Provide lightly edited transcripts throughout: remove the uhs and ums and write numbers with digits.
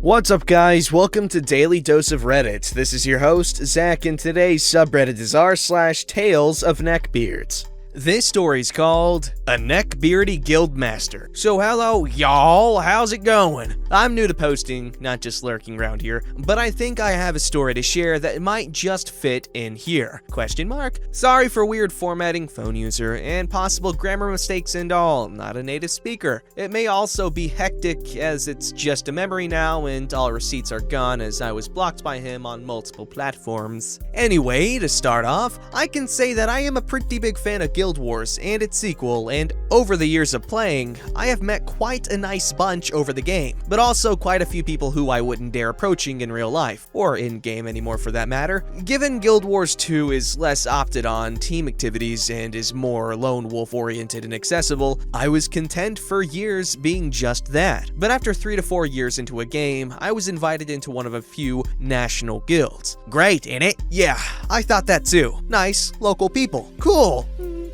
What's up, guys? Welcome to Daily Dose of Reddit. This is your host, Zach, and today's subreddit is r/TalesOfNeckbeards. This story's called A Neckbeardy Guildmaster. So hello, y'all, how's it going? I'm new to posting, not just lurking around here, but I think I have a story to share that might just fit in here. ? Sorry for weird formatting, phone user, and possible grammar mistakes and all, not a native speaker. It may also be hectic as it's just a memory now and all receipts are gone as I was blocked by him on multiple platforms. Anyway, to start off, I can say that I am a pretty big fan of Guild Wars and its sequel, and over the years of playing, I have met quite a nice bunch over the game, but also quite a few people who I wouldn't dare approaching in real life, or in-game anymore for that matter. Given Guild Wars 2 is less opted on team activities and is more lone wolf oriented and accessible, I was content for years being just that. But after 3 to 4 years into a game, I was invited into one of a few national guilds. Great, ain't it? Yeah, I thought that too. Nice, local people. Cool.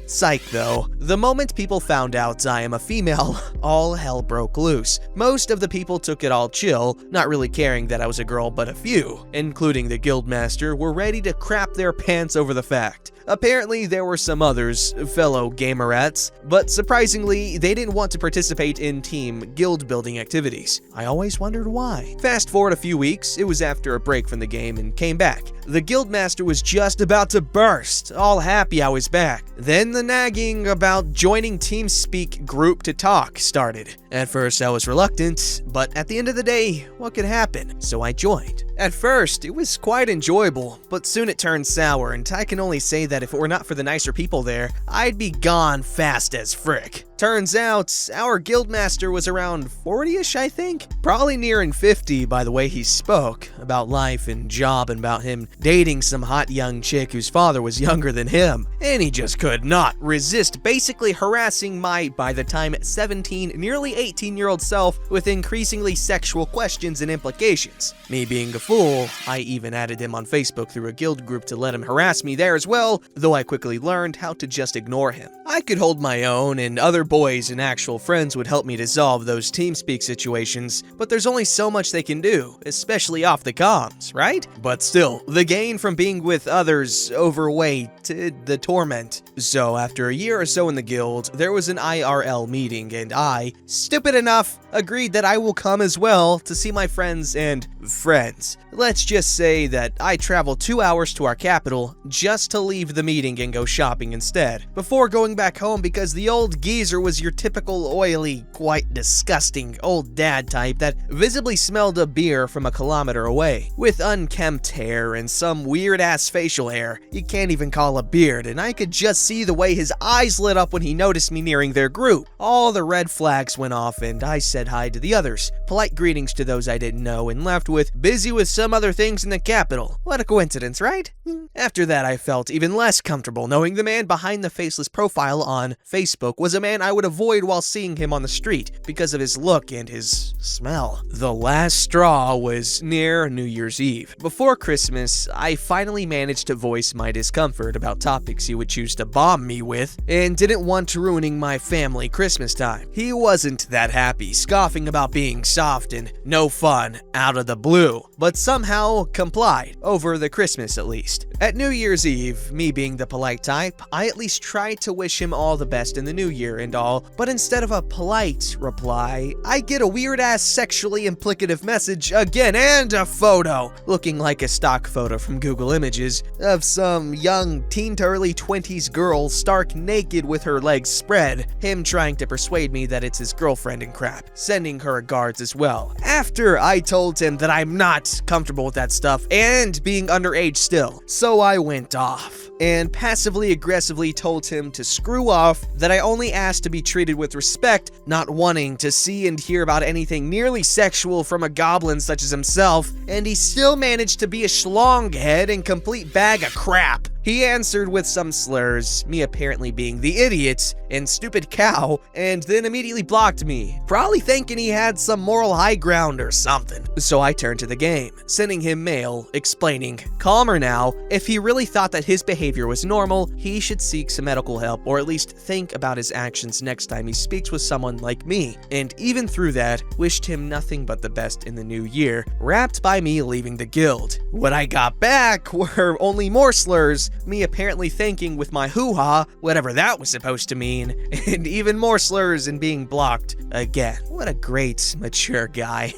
Psych though. The moment people found out I am a female, all hell broke loose. Most of the people took it all chill, not really caring that I was a girl, but a few, including the guildmaster, were ready to crap their pants over the fact. Apparently, there were some others, fellow gamerettes, but surprisingly, they didn't want to participate in team guild building activities. I always wondered why. Fast forward a few weeks, it was after a break from the game and came back. The guildmaster was just about to burst, all happy I was back. Then the nagging about joining TeamSpeak group to talk started. At first, I was reluctant, but at the end of the day, what could happen? So I joined. At first, it was quite enjoyable, but soon it turned sour, and I can only say that if it were not for the nicer people there, I'd be gone fast as frick. Turns out, our guildmaster was around 40-ish, I think? Probably nearing 50 by the way he spoke, about life and job and about him dating some hot young chick whose father was younger than him. And he just could not resist basically harassing my, by the time 17, nearly 18-year-old self with increasingly sexual questions and implications. Me being a fool, I even added him on Facebook through a guild group to let him harass me there as well, though I quickly learned how to just ignore him. I could hold my own, and other boys and actual friends would help me dissolve those TeamSpeak situations, but there's only so much they can do, especially off the comms, right? But still, the gain from being with others overweighted the torment. So after a year or so in the guild, there was an IRL meeting, and I, stupid enough, agreed that I will come as well to see my friends and friends. Let's just say that I traveled 2 hours to our capital just to leave the meeting and go shopping instead, before going back home because the old geezer was your typical oily, quite disgusting old dad type that visibly smelled a beer from a kilometer away, with unkempt hair and some weird-ass facial hair you can't even call a beard, and I could just see the way his eyes lit up when he noticed me nearing their group. All the red flags went off and I said hi to the others, polite greetings to those I didn't know, and left with busy with some other things in the capital. What a coincidence, right? After that, I felt even less comfortable knowing the man behind the faceless profile on Facebook was a man I would avoid while seeing him on the street because of his look and his smell. The last straw was near New Year's Eve. Before Christmas, I finally managed to voice my discomfort about topics he would choose to bomb me with and didn't want ruining my family Christmas time. He wasn't that happy, scoffing about being soft and no fun out of the blue, but somehow complied, over the Christmas at least. At New Year's Eve, me being the polite type, I at least tried to wish him all the best in the new year and all, but instead of a polite reply, I get a weird-ass sexually implicative message again and a photo, looking like a stock photo from Google Images, of some young teen to early 20s girl stark naked with her legs spread, him trying to persuade me that it's his girlfriend and crap, sending her regards as well. After I told him that I'm not comfortable with that stuff and being underage still, so I went off and passively aggressively told him to screw off, that I only asked to be treated with respect, not wanting to see and hear about anything nearly sexual from a goblin such as himself, and he still managed to be a schlonghead and complete bag of crap. He answered with some slurs, me apparently being the idiot and stupid cow, and then immediately blocked me, probably thinking he had some moral high ground or something. So I turned to the game, sending him mail, explaining, calmer now, if he really thought that his behavior was normal, he should seek some medical help or at least think about his actions next time he speaks with someone like me. And even through that, wished him nothing but the best in the new year, wrapped by me leaving the guild. What I got back were only more slurs, me apparently thinking with my hoo-ha, whatever that was supposed to mean, and even more slurs and being blocked again. What a great, mature guy.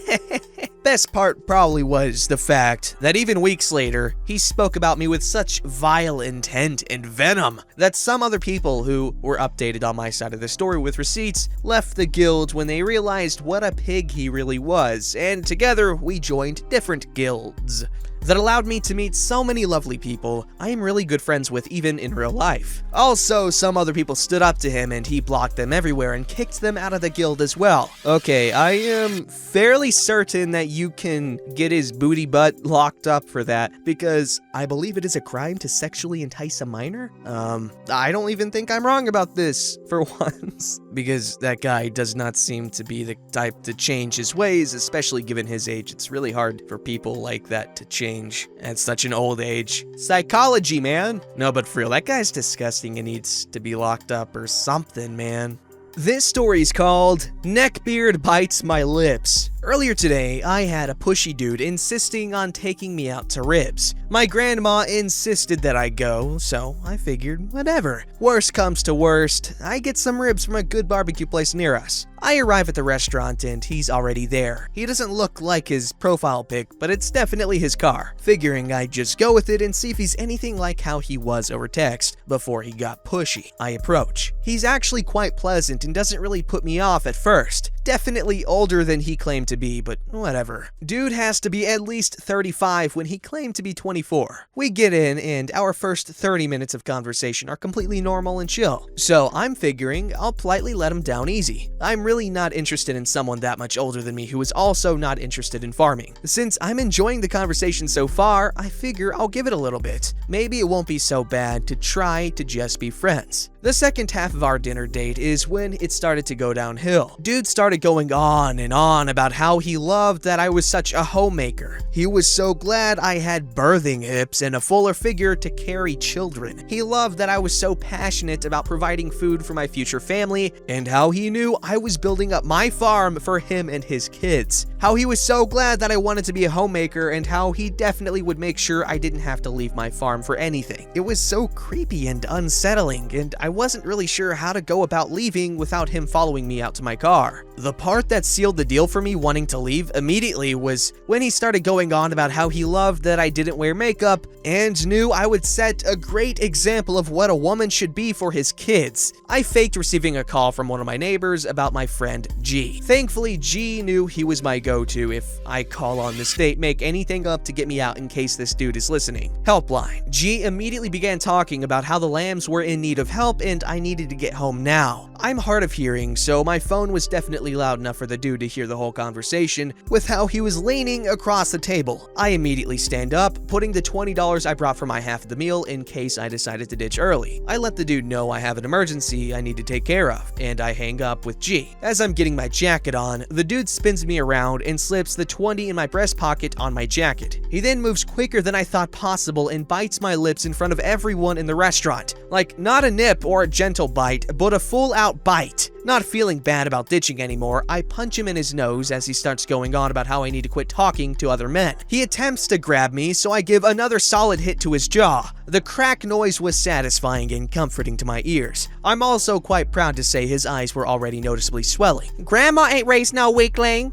Best part probably was the fact that even weeks later, he spoke about me with such vile intent and venom that some other people who were updated on my side of the story with receipts left the guild when they realized what a pig he really was, and together we joined different guilds. That allowed me to meet so many lovely people I am really good friends with even in real life. Also, some other people stood up to him and he blocked them everywhere and kicked them out of the guild as well. Okay, I am fairly certain that you can get his booty butt locked up for that because I believe it is a crime to sexually entice a minor. I don't even think I'm wrong about this for once because that guy does not seem to be the type to change his ways, especially given his age. It's really hard for people like that to change at such an old age. Psychology, man. No, but for real, that guy's disgusting and needs to be locked up or something, man. This story's called Neckbeard Bites My Lips. Earlier today, I had a pushy dude insisting on taking me out to ribs. My grandma insisted that I go, so I figured, whatever. Worst comes to worst, I get some ribs from a good barbecue place near us. I arrive at the restaurant and he's already there. He doesn't look like his profile pic, but it's definitely his car. Figuring I'd just go with it and see if he's anything like how he was over text before he got pushy. I approach. He's actually quite pleasant and doesn't really put me off at first. Definitely older than he claimed to be, but whatever. Dude has to be at least 35 when he claimed to be 24. We get in and our first 30 minutes of conversation are completely normal and chill. So I'm figuring I'll politely let him down easy. I'm really not interested in someone that much older than me who is also not interested in farming. Since I'm enjoying the conversation so far, I figure I'll give it a little bit. Maybe it won't be so bad to try to just be friends. The second half of our dinner date is when it started to go downhill. Dude started going on and on about how he loved that I was such a homemaker. He was so glad I had birthing hips and a fuller figure to carry children. He loved that I was so passionate about providing food for my future family and how he knew I was building up my farm for him and his kids. How he was so glad that I wanted to be a homemaker and how he definitely would make sure I didn't have to leave my farm for anything. It was so creepy and unsettling, and I wasn't really sure how to go about leaving without him following me out to my car. The part that sealed the deal for me wanting to leave immediately was when he started going on about how he loved that I didn't wear makeup and knew I would set a great example of what a woman should be for his kids. I faked receiving a call from one of my neighbors about my friend G. Thankfully, G knew he was my go-to if I call on the state, make anything up to get me out in case this dude is listening. Helpline. G immediately began talking about how the lambs were in need of help and I needed to get home now. I'm hard of hearing, so my phone was definitely loud enough for the dude to hear the whole conversation with how he was leaning across the table. I immediately stand up, putting the $20 I brought for my half of the meal in case I decided to ditch early. I let the dude know I have an emergency I need to take care of, and I hang up with G. As I'm getting my jacket on, the dude spins me around and slips the 20 in my breast pocket on my jacket. He then moves quicker than I thought possible and bites my lips in front of everyone in the restaurant. Like, not a nip or a gentle bite, but a full-out bite. Not feeling bad about ditching anymore, I punch him in his nose as he starts going on about how I need to quit talking to other men. He attempts to grab me, so I give another solid hit to his jaw. The crack noise was satisfying and comforting to my ears. I'm also quite proud to say his eyes were already noticeably swelling. Grandma ain't raised no weakling.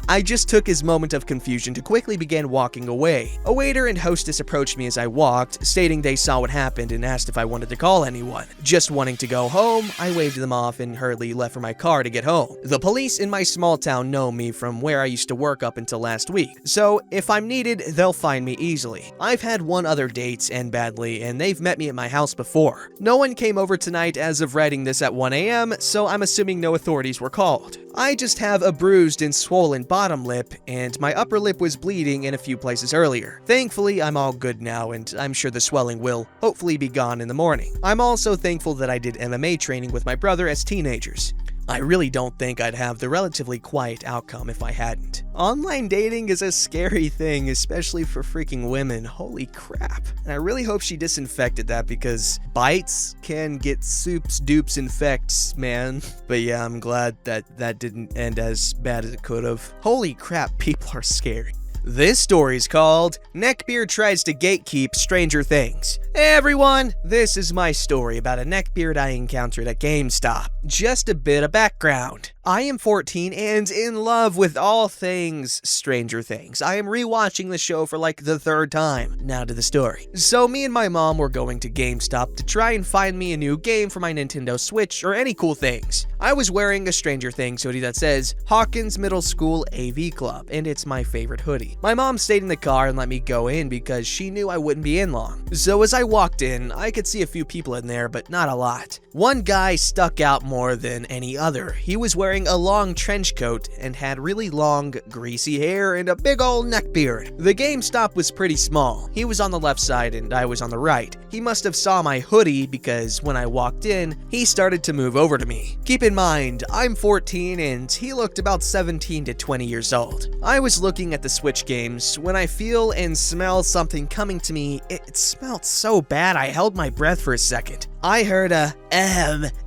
I just took his moment of confusion to quickly begin walking away. A waiter and hostess approached me as I walked, stating they saw what happened and asked if I wanted to call anyone. Just wanting to go home, I waved them off and hurriedly left for my car to get home. The police in my small town know me from where I used to work up until last week, so if I'm needed, they'll find me easily. I've had one other date end badly, and they've met me at my house before. No one came over tonight as of writing this at 1 a.m., so I'm assuming no authorities were called. I just have a bruised and swollen bottom lip, and my upper lip was bleeding in a few places earlier. Thankfully, I'm all good now, and I'm sure the swelling will hopefully be gone in the morning. I'm also thankful that I did MMA training with my brother as teenagers. I really don't think I'd have the relatively quiet outcome if I hadn't. Online dating is a scary thing, especially for freaking women. Holy crap. And I really hope she disinfected that because bites can get soups, dupes, infects, man. But yeah, I'm glad that didn't end as bad as it could have. Holy crap, people are scary. This story's called Neckbeard Tries to Gatekeep Stranger Things. Hey everyone, this is my story about a neckbeard I encountered at GameStop. Just a bit of background. I am 14 and in love with all things Stranger Things. I am rewatching the show for like the third time. Now to the story. So me and my mom were going to GameStop to try and find me a new game for my Nintendo Switch or any cool things. I was wearing a Stranger Things hoodie that says Hawkins Middle School AV Club, and it's my favorite hoodie. My mom stayed in the car and let me go in because she knew I wouldn't be in long. So as I walked in, I could see a few people in there, but not a lot. One guy stuck out more than any other. He was wearing a long trench coat and had really long, greasy hair and a big old neck beard. The GameStop was pretty small. He was on the left side and I was on the right. He must have saw my hoodie because when I walked in, he started to move over to me. Keep in mind, I'm 14 and he looked about 17 to 20 years old. I was looking at the Switch games when I feel and smell something coming to me. It smelled so bad I held my breath for a second. I heard a,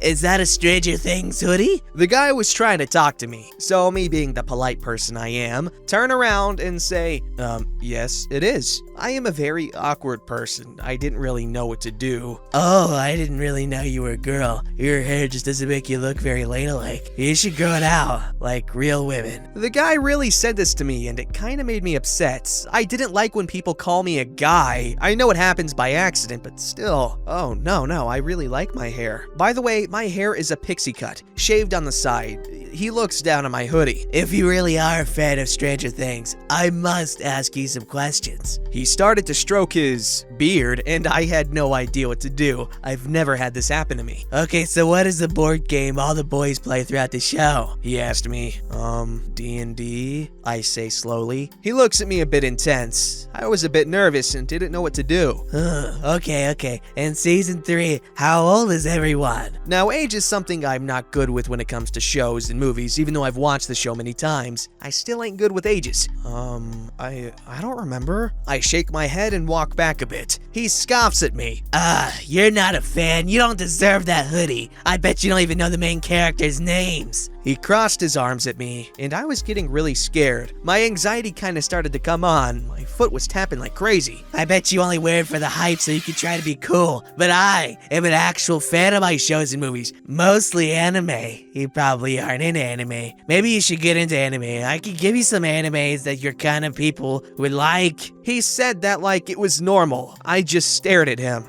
is that a Stranger Things hoodie? The guy was trying to talk to me, so me being the polite person I am, turn around and say, yes, it is. I am a very awkward person. I didn't really know what to do. Oh, I didn't really know you were a girl. Your hair just doesn't make you look very ladylike. You should grow it out, like real women. The guy really said this to me, and it kind of made me upset. I didn't like when people call me a guy. I know it happens by accident, but still. Oh, no, I really like my hair. By the way, my hair is a pixie cut, shaved on the side. He looks down at my hoodie. If you really are a fan of Stranger Things, I must ask you some questions. He started to stroke his beard, and I had no idea what to do. I've never had this happen to me. Okay, so what is the board game all the boys play throughout the show? He asked me. D&D? I say slowly. He looks at me a bit intense. I was a bit nervous and didn't know what to do. Okay. And season 3, how old is everyone? Now, age is something I'm not good with when it comes to shows and movies. Even though I've watched the show many times, I still ain't good with ages. I don't remember. I shake my head and walk back a bit. He scoffs at me. You're not a fan. You don't deserve that hoodie. I bet you don't even know the main characters' names. He crossed his arms at me, and I was getting really scared. My anxiety kind of started to come on. My foot was tapping like crazy. I bet you only wear it for the hype so you can try to be cool, but I am an actual fan of my shows and movies, mostly anime. You probably aren't into anime. Maybe you should get into anime. I could give you some animes that your kind of people would like. He said that like it was normal. I just stared at him.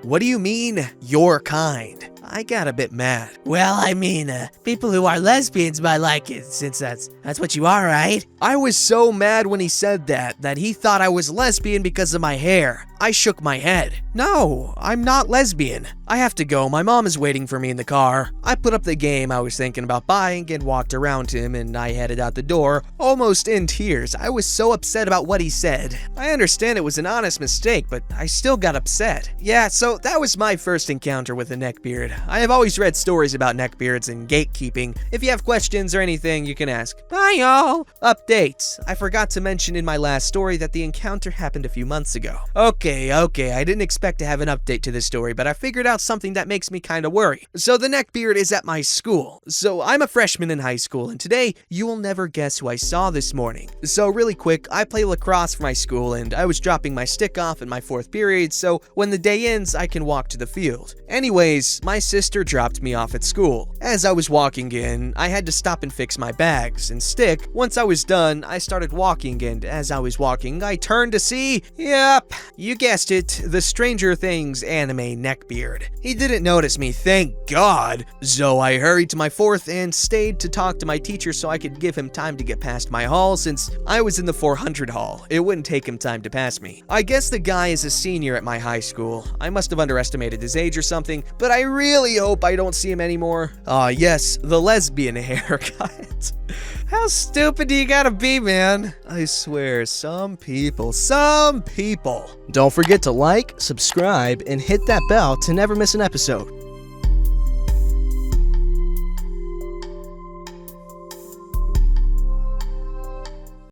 What do you mean, your kind? I got a bit mad. Well, I mean, people who are lesbians might like it, since that's what you are, right? I was so mad when he said that he thought I was lesbian because of my hair. I shook my head. No, I'm not lesbian. I have to go. My mom is waiting for me in the car. I put up the game I was thinking about buying and walked around him, and I headed out the door, almost in tears. I was so upset about what he said. I understand it was an honest mistake, but I still got upset. Yeah, so that was my first encounter with a neckbeard. I have always read stories about neckbeards and gatekeeping. If you have questions or anything, you can ask. Bye, y'all. Updates. I forgot to mention in my last story that the encounter happened a few months ago. Okay, I didn't expect to have an update to this story, but I figured out something that makes me kind of worry. So the neckbeard is at my school. So I'm a freshman in high school, and today you will never guess who I saw this morning. So really quick, I play lacrosse for my school, and I was dropping my stick off in my 4th period, so when the day ends, I can walk to the field. Anyways, my sister dropped me off at school. As I was walking in, I had to stop and fix my bags and stick. Once I was done, I started walking, and as I was walking, I turned to see, yep, you guessed it, the Stranger Things anime Neckbeard. He didn't notice me, thank God. So I hurried to my fourth and stayed to talk to my teacher so I could give him time to get past my hall since I was in the 400 hall. It wouldn't take him time to pass me. I guess the guy is a senior at my high school. I must have underestimated his age or something, but I really hope I don't see him anymore. Yes, the lesbian haircut. How stupid do you gotta be, man? I swear, some people. Don't forget to like, subscribe, and hit that bell to never miss an episode.